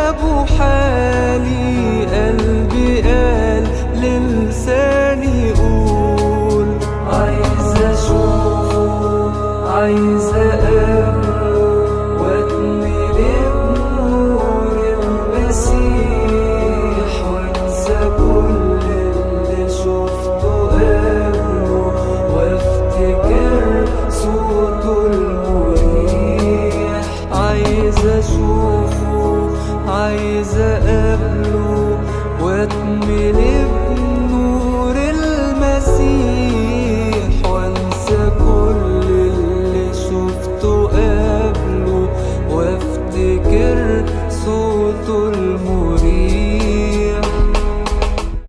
جابوا حالي، قلبي قال للساني قول. عايز اشوفه، عايز اقابله، واتملي بنور المسيح، وانسى كل اللي شفته قبله، وافتكر صوته المريح. عايز اشوفه، عايز اقابله، واتملي